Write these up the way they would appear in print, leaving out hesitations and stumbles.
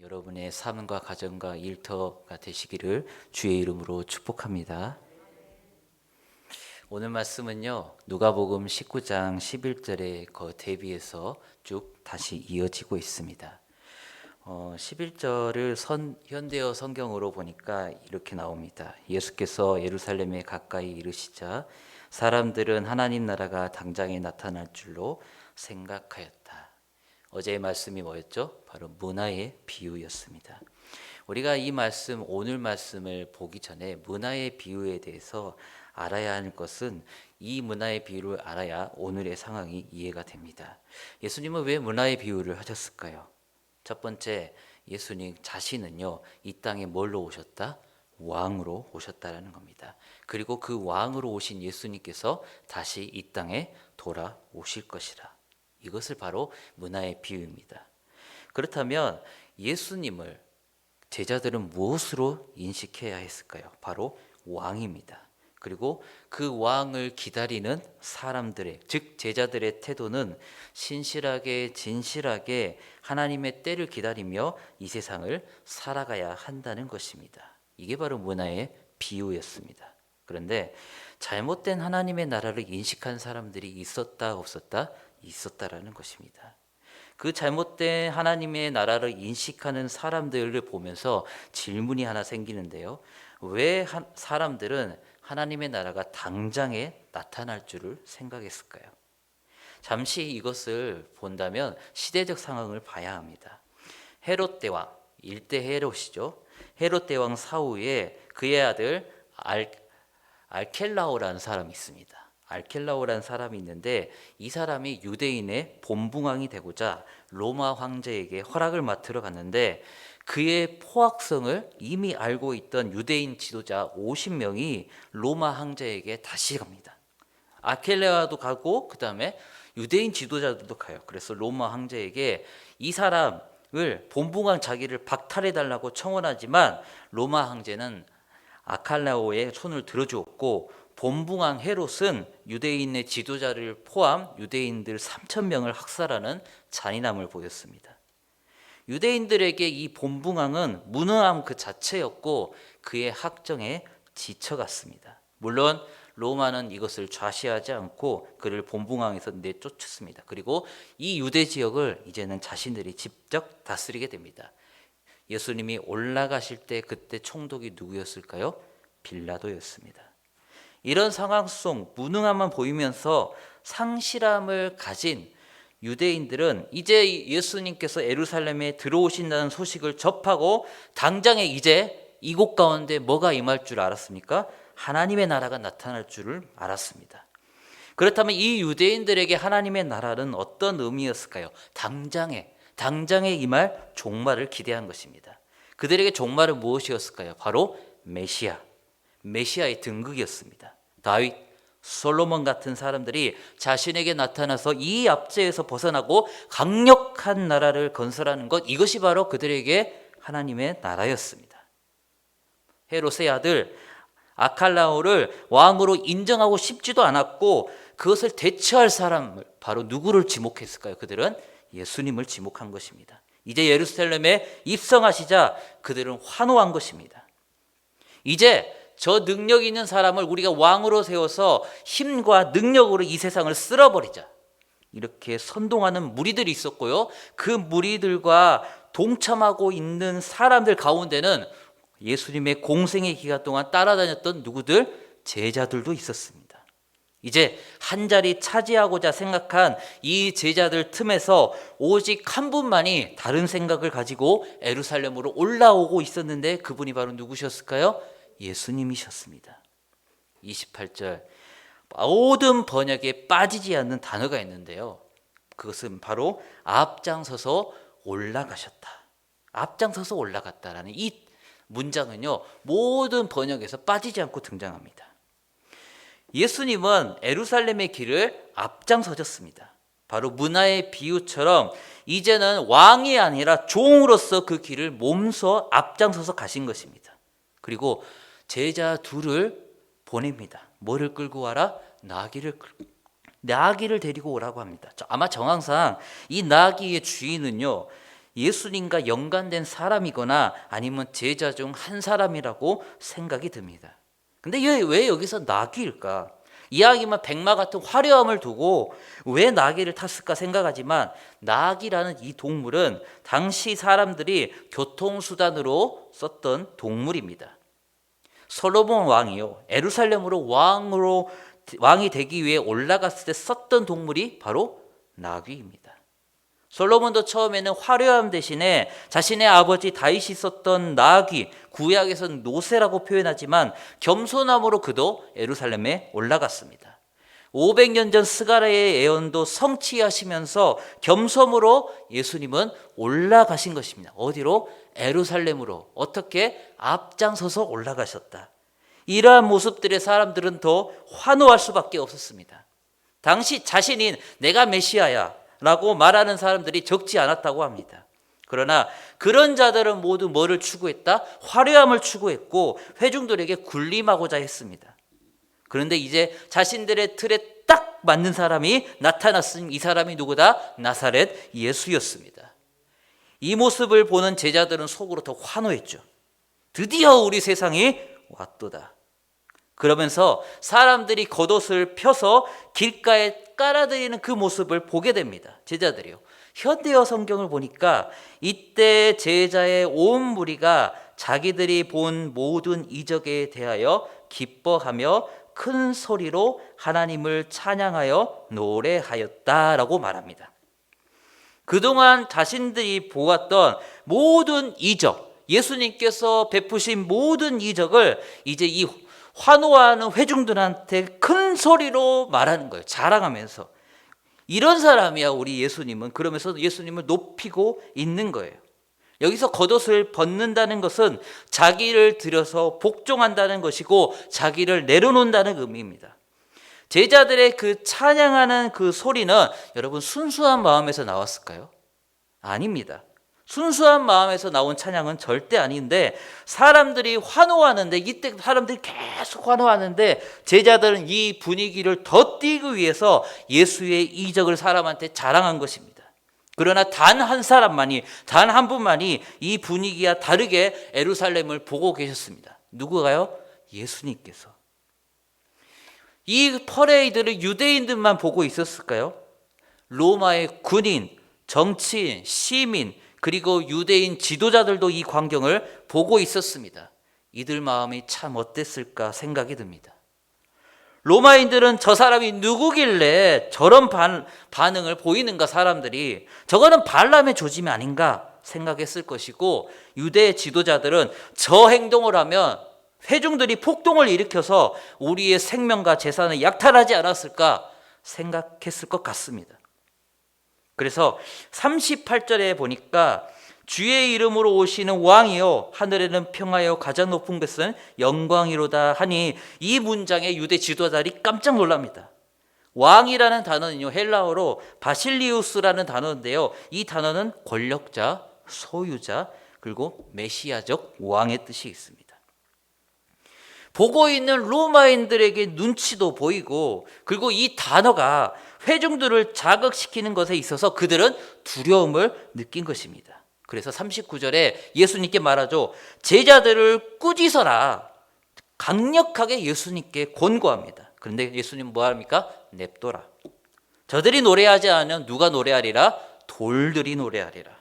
여러분의 삶과 가정과 일터가 되시기를 주의 이름으로 축복합니다. 오늘 말씀은요, 누가복음 19장 11절에 대비해서 쭉 다시 이어지고 있습니다. 11절을 현대어 성경으로 보니까 이렇게 나옵니다. 예수께서 예루살렘에 가까이 이르시자 사람들은 하나님 나라가 당장에 나타날 줄로 생각하였다. 어제의 말씀이 뭐였죠? 바로 문화의 비유였습니다. 우리가 오늘 말씀을 보기 전에 문화의 비유에 대해서 알아야 하는 것은 이 문화의 비유를 알아야 오늘의 상황이 이해가 됩니다. 예수님은 왜 문화의 비유를 하셨을까요? 첫 번째, 예수님 자신은요, 이 땅에 뭘로 오셨다? 왕으로 오셨다라는 겁니다. 그리고 그 왕으로 오신 예수님께서 다시 이 땅에 돌아오실 것이라. 이것을 바로 문화의 비유입니다. 그렇다면 예수님을 제자들은 무엇으로 인식해야 했을까요? 바로 왕입니다. 그리고 그 왕을 기다리는 사람들의, 즉 제자들의 태도는 신실하게 진실하게 하나님의 때를 기다리며 이 세상을 살아가야 한다는 것입니다. 이게 바로 문화의 비유였습니다. 그런데 잘못된 하나님의 나라를 인식한 사람들이 있었다 없었다? 있었다라는 것입니다. 그 잘못된 하나님의 나라를 인식하는 사람들을 보면서 질문이 하나 생기는데요. 왜 사람들은 하나님의 나라가 당장에 나타날 줄을 생각했을까요? 잠시 이것을 본다면 시대적 상황을 봐야 합니다. 헤롯 대왕, 일대 헤롯이죠. 헤롯 대왕 사후에 그의 아들 알켈라오라는 사람이 있습니다. 알켈라오라는 사람이 있는데 이 사람이 유대인의 본붕왕이 되고자 로마 황제에게 허락을 맡으러 갔는데 그의 포악성을 이미 알고 있던 유대인 지도자 50명이 로마 황제에게 다시 갑니다. 알켈라오도 가고 그 다음에 유대인 지도자들도 가요. 그래서 로마 황제에게 이 사람을 본붕왕 자기를 박탈해달라고 청원하지만 로마 황제는 아칼라오의 손을 들어주었고 본붕왕 헤롯은 유대인의 지도자를 포함 유대인들 3,000명을 학살하는 잔인함을 보였습니다. 유대인들에게 이 본붕왕은 무능함 그 자체였고 그의 학정에 지쳐갔습니다. 물론 로마는 이것을 좌시하지 않고 그를 본붕왕에서 내쫓았습니다. 그리고 이 유대 지역을 이제는 자신들이 직접 다스리게 됩니다. 예수님이 올라가실 때 그때 총독이 누구였을까요? 빌라도였습니다. 이런 상황 속 무능함만 보이면서 상실함을 가진 유대인들은 이제 예수님께서 예루살렘에 들어오신다는 소식을 접하고 당장에 이제 이곳 가운데 뭐가 임할 줄 알았습니까? 하나님의 나라가 나타날 줄을 알았습니다. 그렇다면 이 유대인들에게 하나님의 나라는 어떤 의미였을까요? 당장에 임할 종말을 기대한 것입니다. 그들에게 종말은 무엇이었을까요? 바로 메시아의 등극이었습니다. 다윗, 솔로몬 같은 사람들이 자신에게 나타나서 이 압제에서 벗어나고 강력한 나라를 건설하는 것, 이것이 바로 그들에게 하나님의 나라였습니다. 헤롯의 아들 아칼라오를 왕으로 인정하고 싶지도 않았고 그것을 대처할 사람을 바로 누구를 지목했을까요? 그들은 예수님을 지목한 것입니다. 이제 예루살렘에 입성하시자 그들은 환호한 것입니다. 이제 저 능력 있는 사람을 우리가 왕으로 세워서 힘과 능력으로 이 세상을 쓸어버리자. 이렇게 선동하는 무리들이 있었고요. 그 무리들과 동참하고 있는 사람들 가운데는 예수님의 공생의 기간 동안 따라다녔던 누구들? 제자들도 있었습니다. 이제 한 자리 차지하고자 생각한 이 제자들 틈에서 오직 한 분만이 다른 생각을 가지고 예루살렘으로 올라오고 있었는데 그분이 바로 누구셨을까요? 예수님이셨습니다. 28절 모든 번역에 빠지지 않는 단어가 있는데요. 그것은 바로 앞장서서 올라가셨다. 앞장서서 올라갔다라는 이 문장은요. 모든 번역에서 빠지지 않고 등장합니다. 예수님은 예루살렘의 길을 앞장서셨습니다. 바로 문화의 비유처럼 이제는 왕이 아니라 종으로서 그 길을 몸소 앞장서서 가신 것입니다. 그리고 제자 둘을 보냅니다. 뭐를 끌고 와라? 나귀를 데리고 오라고 합니다. 아마 정황상 이 나귀의 주인은요, 예수님과 연관된 사람이거나 아니면 제자 중 한 사람이라고 생각이 듭니다. 근데 왜 여기서 나귀일까? 이야기만 백마 같은 화려함을 두고 왜 나귀를 탔을까 생각하지만, 나귀라는 이 동물은 당시 사람들이 교통수단으로 썼던 동물입니다. 솔로몬 왕이요, 예루살렘으로 왕이 되기 위해 올라갔을 때 썼던 동물이 바로 나귀입니다. 솔로몬도 처음에는 화려함 대신에 자신의 아버지 다윗이 썼던 나귀, 구약에서는 노새라고 표현하지만 겸손함으로 그도 예루살렘에 올라갔습니다. 500년 전 스가랴의 예언도 성취하시면서 겸손으로 예수님은 올라가신 것입니다. 어디로? 예루살렘으로. 어떻게? 앞장서서 올라가셨다. 이러한 모습들의 사람들은 더 환호할 수밖에 없었습니다. 당시 자신인 내가 메시아야 라고 말하는 사람들이 적지 않았다고 합니다. 그러나 그런 자들은 모두 뭐를 추구했다? 화려함을 추구했고 회중들에게 군림하고자 했습니다. 그런데 이제 자신들의 틀에 딱 맞는 사람이 나타났으니 이 사람이 누구다? 나사렛 예수였습니다. 이 모습을 보는 제자들은 속으로 더 환호했죠. 드디어 우리 세상이 왔도다. 그러면서 사람들이 겉옷을 펴서 길가에 깔아드리는 그 모습을 보게 됩니다. 제자들이요. 현대어 성경을 보니까 이때 제자의 온 무리가 자기들이 본 모든 이적에 대하여 기뻐하며 큰 소리로 하나님을 찬양하여 노래하였다라고 말합니다. 그동안 자신들이 보았던 모든 이적, 예수님께서 베푸신 모든 이적을 이제 이 환호하는 회중들한테 큰 소리로 말하는 거예요. 자랑하면서. 이런 사람이야 우리 예수님은. 그러면서 예수님을 높이고 있는 거예요. 여기서 겉옷을 벗는다는 것은 자기를 들여서 복종한다는 것이고 자기를 내려놓는다는 의미입니다. 제자들의 그 찬양하는 그 소리는 여러분 순수한 마음에서 나왔을까요? 아닙니다. 순수한 마음에서 나온 찬양은 절대 아닌데, 사람들이 환호하는데, 이때 사람들이 계속 환호하는데 제자들은 이 분위기를 더 띄기 위해서 예수의 이적을 사람한테 자랑한 것입니다. 그러나 단 한 사람만이, 단 한 분만이 이 분위기와 다르게 예루살렘을 보고 계셨습니다. 누구가요? 예수님께서. 이 퍼레이드를 유대인들만 보고 있었을까요? 로마의 군인, 정치인, 시민, 그리고 유대인 지도자들도 이 광경을 보고 있었습니다. 이들 마음이 참 어땠을까 생각이 듭니다. 로마인들은 저 사람이 누구길래 저런 반응을 보이는가, 사람들이 저거는 발람의 조짐이 아닌가 생각했을 것이고, 유대 지도자들은 저 행동을 하면 회중들이 폭동을 일으켜서 우리의 생명과 재산을 약탈하지 않았을까 생각했을 것 같습니다. 그래서 38절에 보니까 주의 이름으로 오시는 왕이요 하늘에는 평화요 가장 높은 것은 영광이로다 하니, 이 문장에 유대 지도자들이 깜짝 놀랍니다. 왕이라는 단어는요 헬라어로 바실리우스라는 단어인데요, 이 단어는 권력자, 소유자, 그리고 메시아적 왕의 뜻이 있습니다. 보고 있는 로마인들에게 눈치도 보이고, 그리고 이 단어가 회중들을 자극시키는 것에 있어서 그들은 두려움을 느낀 것입니다. 그래서 39절에 예수님께 말하죠. 제자들을 꾸짖어라. 강력하게 예수님께 권고합니다. 그런데 예수님 뭐 합니까? 냅둬라. 저들이 노래하지 않으면 누가 노래하리라? 돌들이 노래하리라.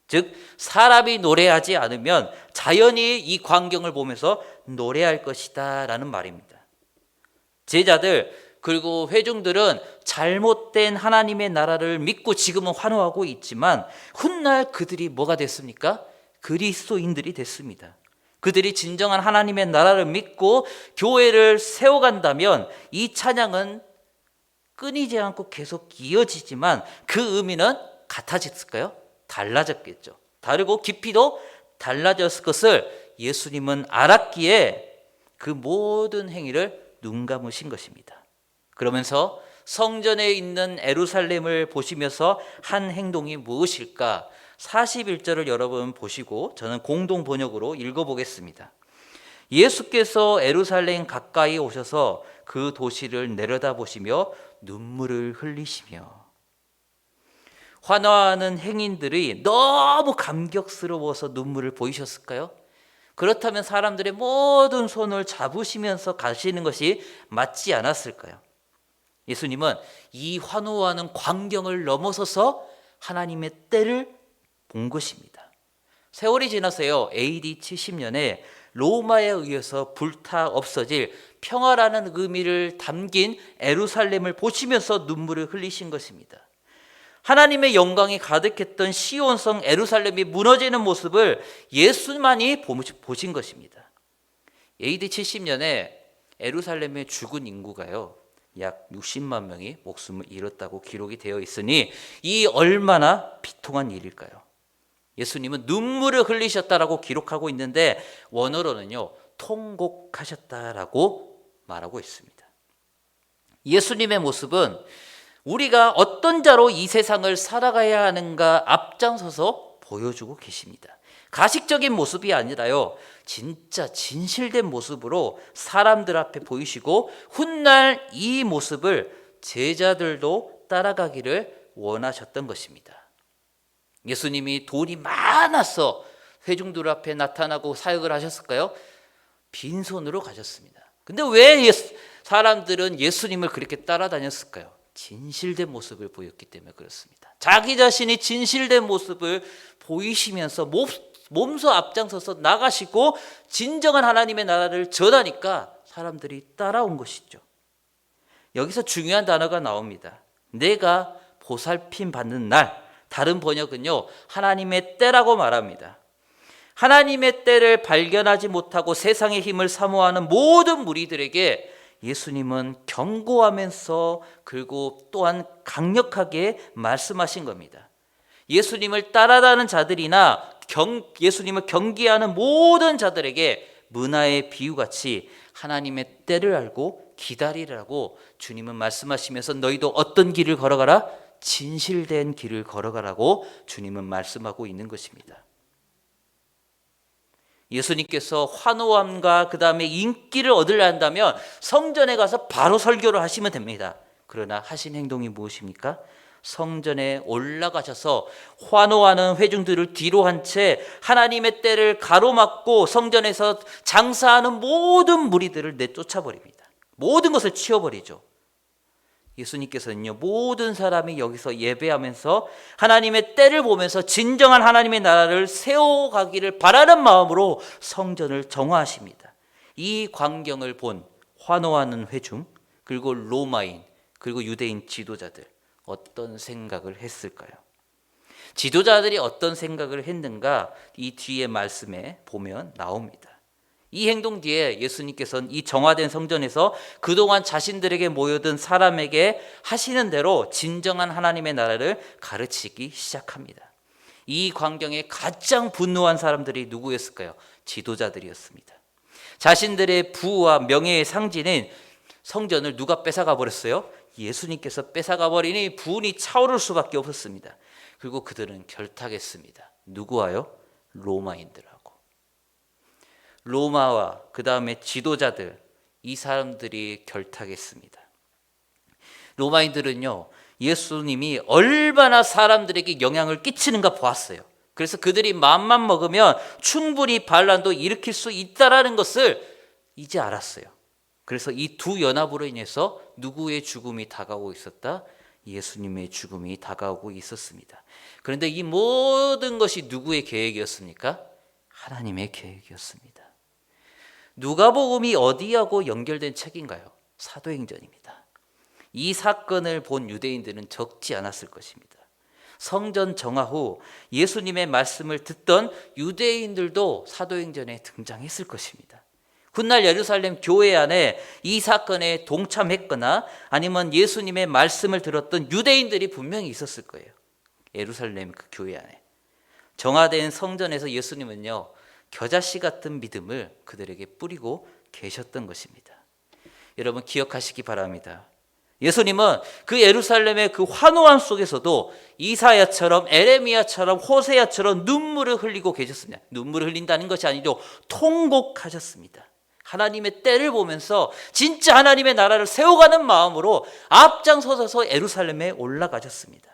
즉 사람이 노래하지 않으면 자연히 이 광경을 보면서 노래할 것이다 라는 말입니다. 제자들 그리고 회중들은 잘못된 하나님의 나라를 믿고 지금은 환호하고 있지만, 훗날 그들이 뭐가 됐습니까? 그리스도인들이 됐습니다. 그들이 진정한 하나님의 나라를 믿고 교회를 세워간다면 이 찬양은 끊이지 않고 계속 이어지지만 그 의미는 같아졌을까요? 달라졌겠죠. 다르고 깊이도 달라졌을 것을 예수님은 알았기에 그 모든 행위를 눈감으신 것입니다. 그러면서 성전에 있는 예루살렘을 보시면서 한 행동이 무엇일까? 41절을 여러분 보시고 저는 공동 번역으로 읽어보겠습니다. 예수께서 예루살렘 가까이 오셔서 그 도시를 내려다보시며 눈물을 흘리시며. 환호하는 행인들이 너무 감격스러워서 눈물을 보이셨을까요? 그렇다면 사람들의 모든 손을 잡으시면서 가시는 것이 맞지 않았을까요? 예수님은 이 환호하는 광경을 넘어서서 하나님의 때를 본 것입니다. 세월이 지나서요, AD 70년에 로마에 의해서 불타 없어질 평화라는 의미를 담긴 예루살렘을 보시면서 눈물을 흘리신 것입니다. 하나님의 영광이 가득했던 시온성 예루살렘이 무너지는 모습을 예수만이 보신 것입니다. AD 70년에 예루살렘의 죽은 인구가요, 약 60만 명이 목숨을 잃었다고 기록이 되어 있으니 이 얼마나 비통한 일일까요? 예수님은 눈물을 흘리셨다라고 기록하고 있는데 원어로는요, 통곡하셨다라고 말하고 있습니다. 예수님의 모습은 우리가 어떤 자로 이 세상을 살아가야 하는가 앞장서서 보여주고 계십니다. 가식적인 모습이 아니라요, 진짜 진실된 모습으로 사람들 앞에 보이시고 훗날 이 모습을 제자들도 따라가기를 원하셨던 것입니다. 예수님이 돈이 많아서 회중들 앞에 나타나고 사역을 하셨을까요? 빈손으로 가셨습니다. 근데 왜 사람들은 예수님을 그렇게 따라다녔을까요? 진실된 모습을 보였기 때문에 그렇습니다. 자기 자신이 진실된 모습을 보이시면서 몸소 앞장서서 나가시고 진정한 하나님의 나라를 전하니까 사람들이 따라온 것이죠. 여기서 중요한 단어가 나옵니다. 내가 보살핌 받는 날, 다른 번역은요, 하나님의 때라고 말합니다. 하나님의 때를 발견하지 못하고 세상의 힘을 사모하는 모든 무리들에게 예수님은 경고하면서 그리고 또한 강력하게 말씀하신 겁니다. 예수님을 따라다니는 자들이나 예수님을 경계하는 모든 자들에게 문화의 비유같이 하나님의 때를 알고 기다리라고 주님은 말씀하시면서 너희도 어떤 길을 걸어가라? 진실된 길을 걸어가라고 주님은 말씀하고 있는 것입니다. 예수님께서 환호함과 그 다음에 인기를 얻으려 한다면 성전에 가서 바로 설교를 하시면 됩니다. 그러나 하신 행동이 무엇입니까? 성전에 올라가셔서 환호하는 회중들을 뒤로 한 채 하나님의 때를 가로막고 성전에서 장사하는 모든 무리들을 내쫓아버립니다. 모든 것을 치워버리죠. 예수님께서는요, 모든 사람이 여기서 예배하면서 하나님의 때를 보면서 진정한 하나님의 나라를 세워가기를 바라는 마음으로 성전을 정화하십니다. 이 광경을 본 환호하는 회중, 그리고 로마인, 그리고 유대인 지도자들 어떤 생각을 했을까요? 지도자들이 어떤 생각을 했는가 이 뒤에 말씀에 보면 나옵니다. 이 행동 뒤에 예수님께서는 이 정화된 성전에서 그동안 자신들에게 모여든 사람에게 하시는 대로 진정한 하나님의 나라를 가르치기 시작합니다. 이 광경에 가장 분노한 사람들이 누구였을까요? 지도자들이었습니다. 자신들의 부와 명예의 상징인 성전을 누가 뺏어가 버렸어요? 예수님께서 뺏어가 버리니 분이 차오를 수밖에 없었습니다. 그리고 그들은 결탁했습니다. 누구와요? 로마인들하고. 로마와 그 다음에 지도자들, 이 사람들이 결탁했습니다. 로마인들은요, 예수님이 얼마나 사람들에게 영향을 끼치는가 보았어요. 그래서 그들이 마음만 먹으면 충분히 반란도 일으킬 수 있다라는 것을 이제 알았어요. 그래서 이 두 연합으로 인해서 누구의 죽음이 다가오고 있었다? 예수님의 죽음이 다가오고 있었습니다. 그런데 이 모든 것이 누구의 계획이었습니까? 하나님의 계획이었습니다. 누가복음이 어디하고 연결된 책인가요? 사도행전입니다. 이 사건을 본 유대인들은 적지 않았을 것입니다. 성전 정화 후 예수님의 말씀을 듣던 유대인들도 사도행전에 등장했을 것입니다. 훗날 예루살렘 교회 안에 이 사건에 동참했거나 아니면 예수님의 말씀을 들었던 유대인들이 분명히 있었을 거예요. 예루살렘 그 교회 안에. 정화된 성전에서 예수님은요, 겨자씨 같은 믿음을 그들에게 뿌리고 계셨던 것입니다. 여러분 기억하시기 바랍니다. 예수님은 그 예루살렘의 그 환호함 속에서도 이사야처럼 에레미야처럼 호세야처럼 눈물을 흘리고 계셨습니다. 눈물을 흘린다는 것이 아니죠. 통곡하셨습니다. 하나님의 때를 보면서 진짜 하나님의 나라를 세워가는 마음으로 앞장서서 예루살렘에 올라가셨습니다.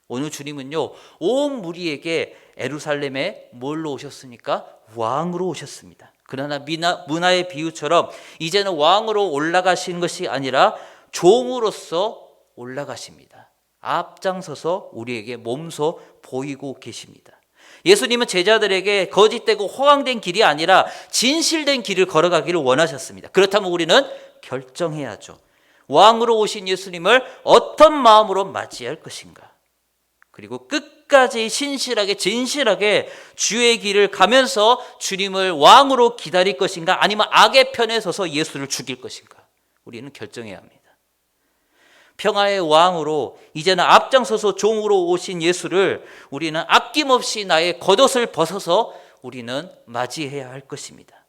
오늘 주님은요, 온 무리에게 예루살렘에 뭘로 오셨습니까? 왕으로 오셨습니다. 그러나 문화의 비유처럼 이제는 왕으로 올라가시는 것이 아니라 종으로서 올라가십니다. 앞장서서 우리에게 몸소 보이고 계십니다. 예수님은 제자들에게 거짓되고 허황된 길이 아니라 진실된 길을 걸어가기를 원하셨습니다. 그렇다면 우리는 결정해야죠. 왕으로 오신 예수님을 어떤 마음으로 맞이할 것인가? 그리고 끝까지 신실하게 진실하게 주의 길을 가면서 주님을 왕으로 기다릴 것인가? 아니면 악의 편에 서서 예수를 죽일 것인가? 우리는 결정해야 합니다. 평화의 왕으로 이제는 앞장서서 종으로 오신 예수를 우리는 아낌없이 나의 겉옷을 벗어서 우리는 맞이해야 할 것입니다.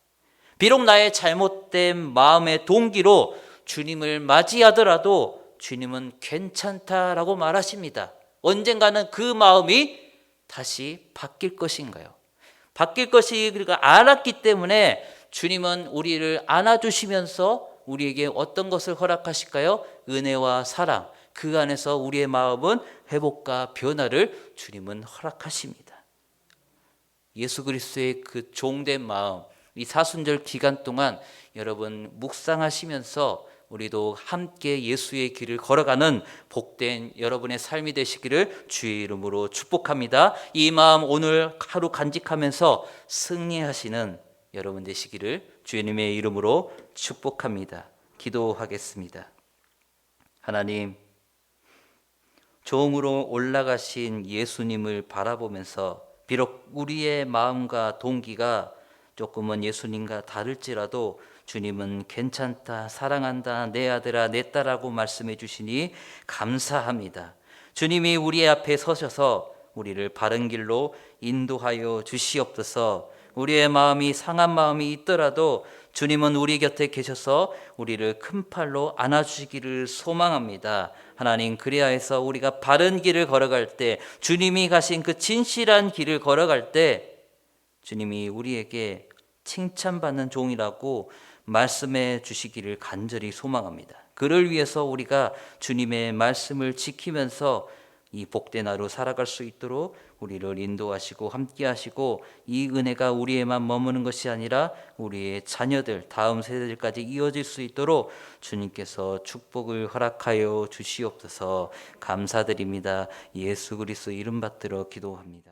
비록 나의 잘못된 마음의 동기로 주님을 맞이하더라도 주님은 괜찮다라고 말하십니다. 언젠가는 그 마음이 다시 바뀔 것인가요? 바뀔 것이 그러니까 알았기 때문에 주님은 우리를 안아주시면서 우리에게 어떤 것을 허락하실까요? 은혜와 사랑, 그 안에서 우리의 마음은 회복과 변화를 주님은 허락하십니다. 예수 그리스도의 그 종된 마음, 이 사순절 기간 동안 여러분 묵상하시면서 우리도 함께 예수의 길을 걸어가는 복된 여러분의 삶이 되시기를 주의 이름으로 축복합니다. 이 마음 오늘 하루 간직하면서 승리하시는 여러분 되시기를 주님의 이름으로 축복합니다. 기도하겠습니다. 하나님, 종으로 올라가신 예수님을 바라보면서 비록 우리의 마음과 동기가 조금은 예수님과 다를지라도 주님은 괜찮다, 사랑한다, 내 아들아, 내 딸하고 말씀해 주시니 감사합니다. 주님이 우리 앞에 서셔서 우리를 바른 길로 인도하여 주시옵소서. 우리의 마음이 상한 마음이 있더라도 주님은 우리 곁에 계셔서 우리를 큰 팔로 안아주시기를 소망합니다. 하나님, 그래야 해서 우리가 바른 길을 걸어갈 때, 주님이 가신 그 진실한 길을 걸어갈 때 주님이 우리에게 칭찬받는 종이라고 말씀해 주시기를 간절히 소망합니다. 그를 위해서 우리가 주님의 말씀을 지키면서 이 복된 하루 살아갈 수 있도록 우리를 인도하시고 함께 하시고, 이 은혜가 우리에만 머무는 것이 아니라 우리의 자녀들, 다음 세대들까지 이어질 수 있도록 주님께서 축복을 허락하여 주시옵소서. 감사드립니다. 예수 그리스도 이름 받들어 기도합니다.